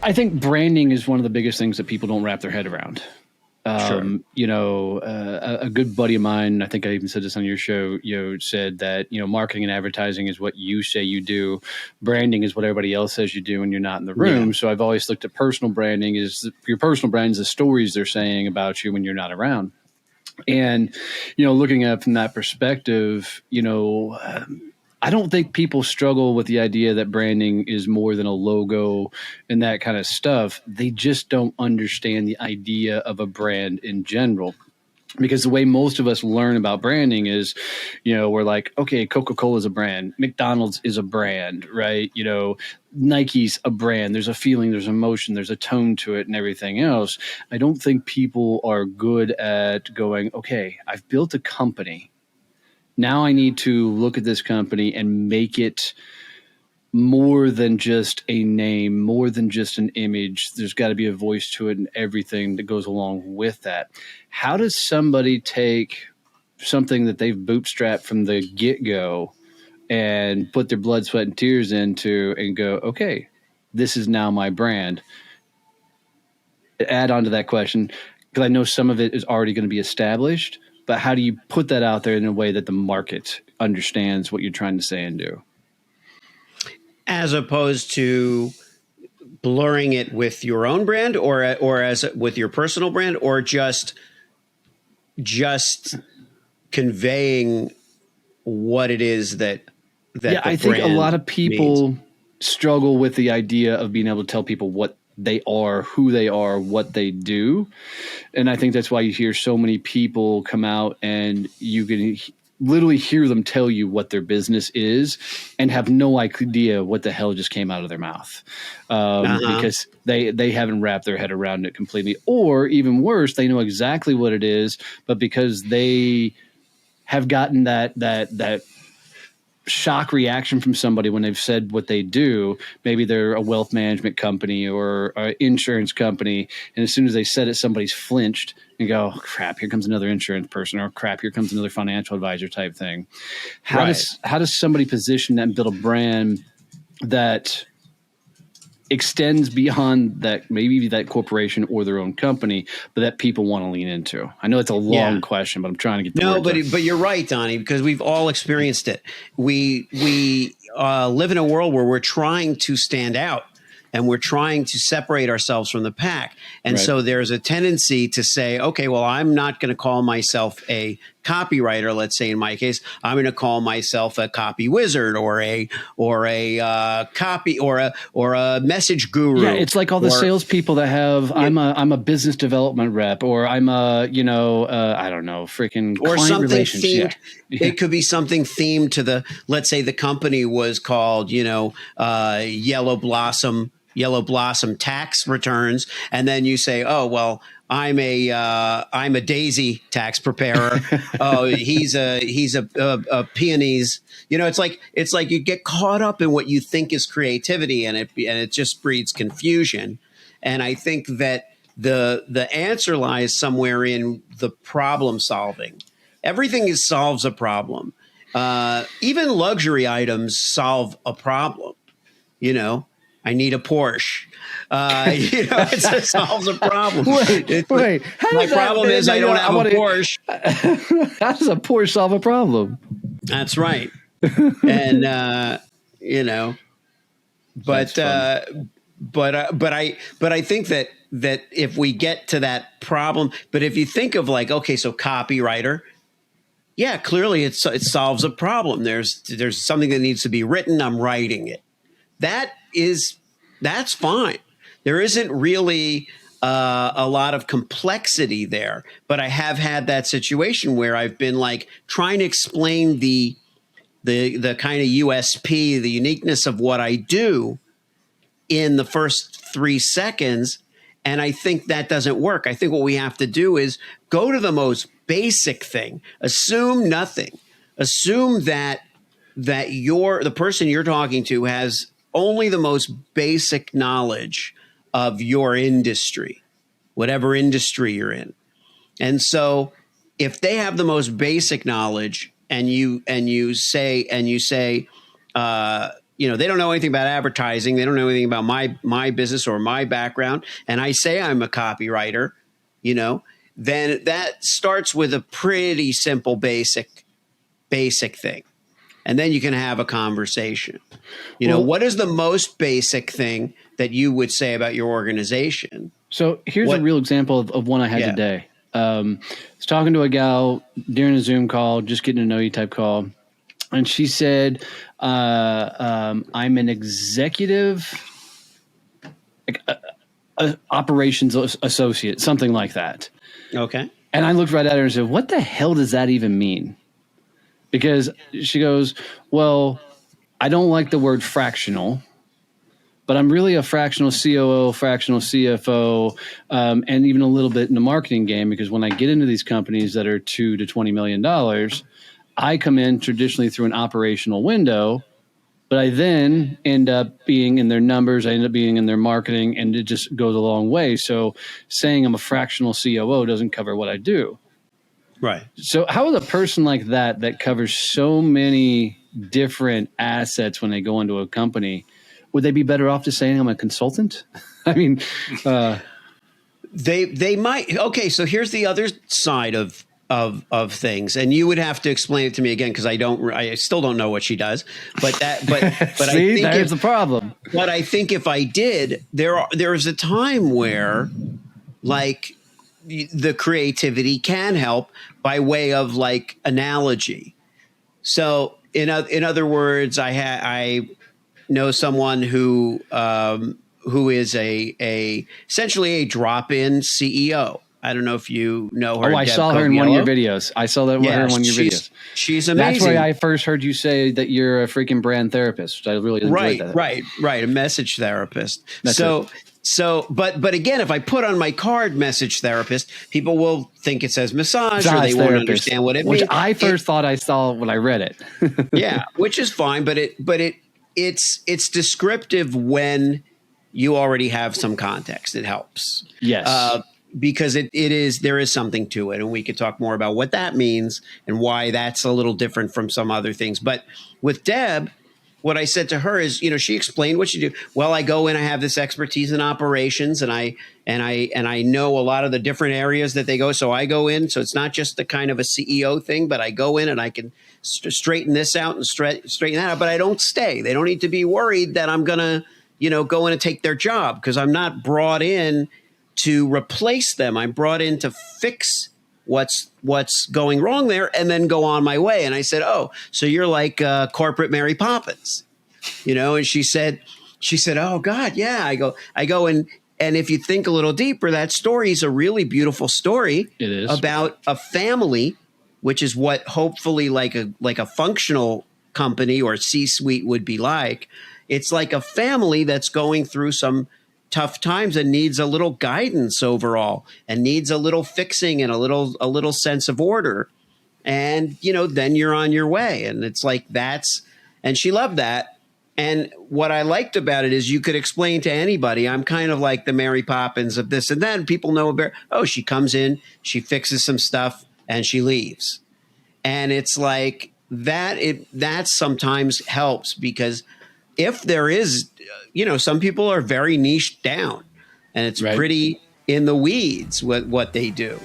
I think branding is one of the biggest things that people don't wrap their head around. Sure. A good buddy of mine, I think I even said this on your show, said that, marketing and advertising is what you say you do. Branding is what everybody else says you do when you're not in the room. Yeah. So I've always looked at personal branding is your personal brand is the stories they're saying about you when you're not around. And, looking at it from that perspective, I don't think people struggle with the idea that branding is more than a logo and that kind of stuff. They just don't understand the idea of a brand in general. Because the way most of us learn about branding is, we're like, okay, Coca-Cola is a brand, McDonald's is a brand, right? Nike's a brand. There's a feeling, there's emotion, there's a tone to it and everything else. I don't think people are good at going, okay, I've built a company. Now I need to look at this company and make it more than just a name, more than just an image. There's got to be a voice to it and everything that goes along with that. How does somebody take something that they've bootstrapped from the get-go and put their blood, sweat, and tears into and go, okay, this is now my brand? Add on to that question, because I know some of it is already going to be established, but how do you put that out there in a way that the market understands what you're trying to say and do? As opposed to blurring it with your own brand, or as with your personal brand, or just conveying what it is that I think a lot of people struggle with the idea of being able to tell people what they are, who they are, what they do. And I think that's why you hear so many people come out and you can literally hear them tell you what their business is and have no idea what the hell just came out of their mouth, because they haven't wrapped their head around it completely. Or even worse, they know exactly what it is, but because they have gotten that shock reaction from somebody when they've said what they do. Maybe they're a wealth management company or an insurance company, and as soon as they said it, somebody's flinched and go, oh, crap, here comes another insurance person, or crap, here comes another financial advisor type thing. How does somebody position that and build a brand that extends beyond that, maybe that corporation or their own company, but that people want to lean into? I know it's a long question, but I'm trying to get but you're right, Donnie, because we've all experienced it. We live in a world where we're trying to stand out and we're trying to separate ourselves from the pack. And so there's a tendency to say, okay, well, I'm not going to call myself a copywriter. Let's say in my case, I'm going to call myself a copy wizard or a copy or a message guru. Yeah, it's like all the salespeople that have I'm a business development rep, or I'm a I don't know, freaking or client something relations. themed. Yeah. It could be something themed to the. Let's say the company was called Yellow Blossom tax returns, and then you say, oh well, I'm a Daisy tax preparer. Oh, he's a peonies. It's like you get caught up in what you think is creativity, and it just breeds confusion. And I think that the answer lies somewhere in the problem solving. Everything solves a problem. Even luxury items solve a problem. I need a Porsche. It solves a problem. Wait. My problem is I don't have a Porsche. How does a Porsche solve a problem? That's right. And but I think that if we get to that problem, but if you think of like, okay, so copywriter, yeah, clearly it solves a problem. There's something that needs to be written. I'm writing it. That's fine. There isn't really a lot of complexity there, but I have had that situation where I've been like trying to explain the kind of USP, the uniqueness of what I do in the first 3 seconds. And I think that doesn't work. I think what we have to do is go to the most basic thing. Assume nothing. Assume that the person you're talking to has only the most basic knowledge of your industry, whatever industry you're in. And so if they have the most basic knowledge and you say, they don't know anything about advertising. They don't know anything about my business or my background. And I say I'm a copywriter, then that starts with a pretty simple, basic thing. And then you can have a conversation. What is the most basic thing that you would say about your organization? So here's a real example of one I had today. I was talking to a gal during a Zoom call, just getting to know you type call. And she said, I'm an executive operations associate, something like that. Okay. And I looked right at her and said, what the hell does that even mean? Because she goes, well, I don't like the word fractional, but I'm really a fractional COO, fractional CFO, and even a little bit in the marketing game, because when I get into these companies that are $2 to $20 million, I come in traditionally through an operational window, but I then end up being in their numbers. I end up being in their marketing, and it just goes a long way. So saying I'm a fractional COO doesn't cover what I do. Right. So how is a person like that covers so many different assets when they go into a company, would they be better off just saying I'm a consultant? I mean, they might. Okay, so here's the other side of things, and you would have to explain it to me again, because I still don't know what she does. But see, there's the problem. But I think if I did, there's a time where, like, the creativity can help by way of like analogy. So in other words, I know someone who is essentially a drop-in CEO. I don't know if you know her. Oh, I saw her in one of your videos. I saw that her in one of your videos. She's amazing. That's why I first heard you say that you're a freaking brand therapist. I really enjoyed that. Right. A message therapist. But again, if I put on my card message therapist, people will think it says massage or they won't understand what it means. Which I first thought I saw when I read it. Yeah, which is fine, but it's descriptive when you already have some context. It helps. Yes. Because there is something to it, and we could talk more about what that means and why that's a little different from some other things. But with Deb, what I said to her is, she explained what she do. Well, I go in, I have this expertise in operations, and I know a lot of the different areas that they go. So I go in, so it's not just the kind of a CEO thing, but I go in and I can straighten this out and straighten that out. But I don't stay. They don't need to be worried that I'm gonna, go in and take their job, because I'm not brought in to replace them. I'm brought in to fix what's going wrong there and then go on my way. And I said, oh, so you're like corporate Mary Poppins, and she said, oh God, yeah. I go and if you think a little deeper, that story is a really beautiful story. It is about a family, which is what hopefully like a functional company or C-suite would be like. It's like a family that's going through some tough times and needs a little guidance overall, and needs a little fixing and a little sense of order. And, then you're on your way. And it's like and she loved that. And what I liked about it is you could explain to anybody, I'm kind of like the Mary Poppins of this and then. People know about, she comes in, she fixes some stuff, and she leaves. And it's like that sometimes helps, because if there is, some people are very niched down, and it's pretty in the weeds what they do.